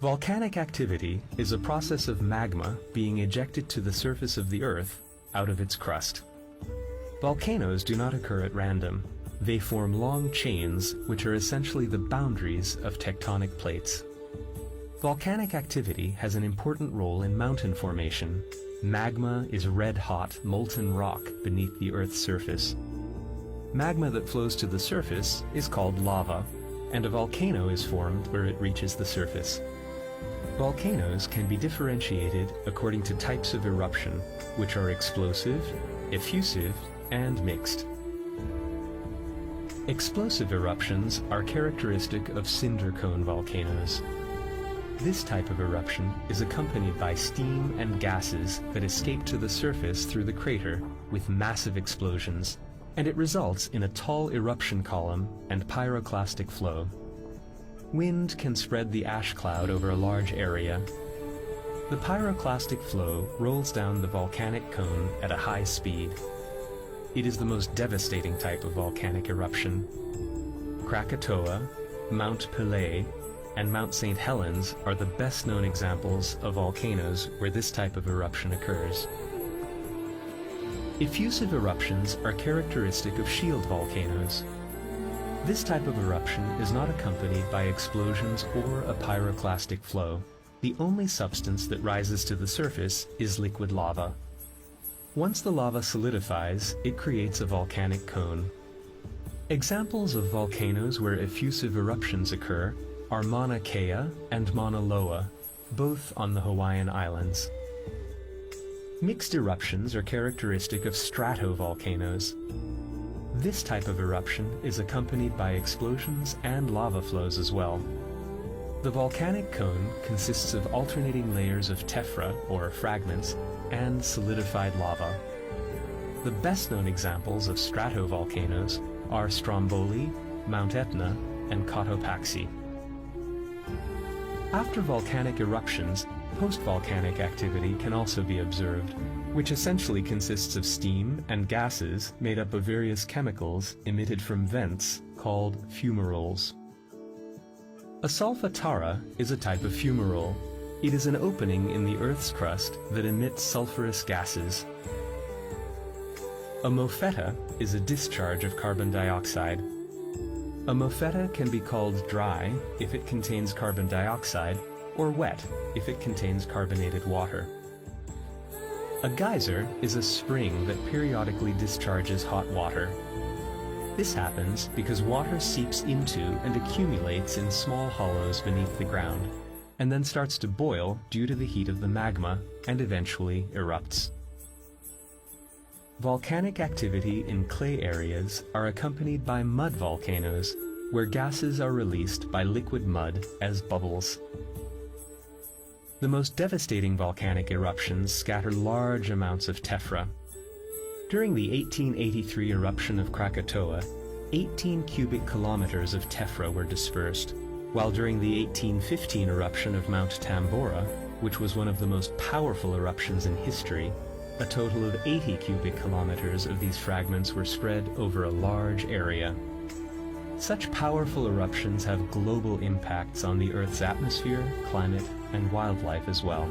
Volcanic activity is a process of magma being ejected to the surface of the Earth out of its crust. Volcanoes do not occur at random. They form long chains which are essentially the boundaries of tectonic plates. Volcanic activity has an important role in mountain formation. Magma is red-hot, molten rock beneath the Earth's surface. Magma that flows to the surface is called lava, and a volcano is formed where it reaches the surface. Volcanoes can be differentiated according to types of eruption, which are explosive, effusive, and mixed. Explosive eruptions are characteristic of cinder cone volcanoes. This type of eruption is accompanied by steam and gases that escape to the surface through the crater with massive explosions, and it results in a tall eruption column and pyroclastic flow. Wind can spread the ash cloud over a large area. The pyroclastic flow rolls down the volcanic cone at a high speed. It is the most devastating type of volcanic eruption. Krakatoa, Mount Pelée, and Mount St. Helens are the best known examples of volcanoes where this type of eruption occurs. Effusive eruptions are characteristic of shield volcanoes. This type of eruption is not accompanied by explosions or a pyroclastic flow. The only substance that rises to the surface is liquid lava. Once the lava solidifies, it creates a volcanic cone. Examples of volcanoes where effusive eruptions occur are Mauna Kea and Mauna Loa, both on the Hawaiian Islands. Mixed eruptions are characteristic of stratovolcanoes. This type of eruption is accompanied by explosions and lava flows as well. The volcanic cone consists of alternating layers of tephra, or fragments, and solidified lava. The best-known examples of stratovolcanoes are Stromboli, Mount Etna, and Cotopaxi. After volcanic eruptions, post-volcanic activity can also be observed, which essentially consists of steam and gases made up of various chemicals emitted from vents called fumaroles. A solfatara is a type of fumarole. It is an opening in the Earth's crust that emits sulfurous gases. A mofetta is a discharge of carbon dioxide. A mofetta can be called dry if it contains carbon dioxide, or wet if it contains carbonated water. A geyser is a spring that periodically discharges hot water. This happens because water seeps into and accumulates in small hollows beneath the ground, and then starts to boil due to the heat of the magma and eventually erupts. Volcanic activity in clay areas are accompanied by mud volcanoes, where gases are released by liquid mud as bubbles. The most devastating volcanic eruptions scatter large amounts of tephra. During the 1883 eruption of Krakatoa, 18 cubic kilometers of tephra were dispersed, while during the 1815 eruption of Mount Tambora, which was one of the most powerful eruptions in history, a total of 80 cubic kilometers of these fragments were spread over a large area. Such powerful eruptions have global impacts on the Earth's atmosphere, climate, and wildlife as well.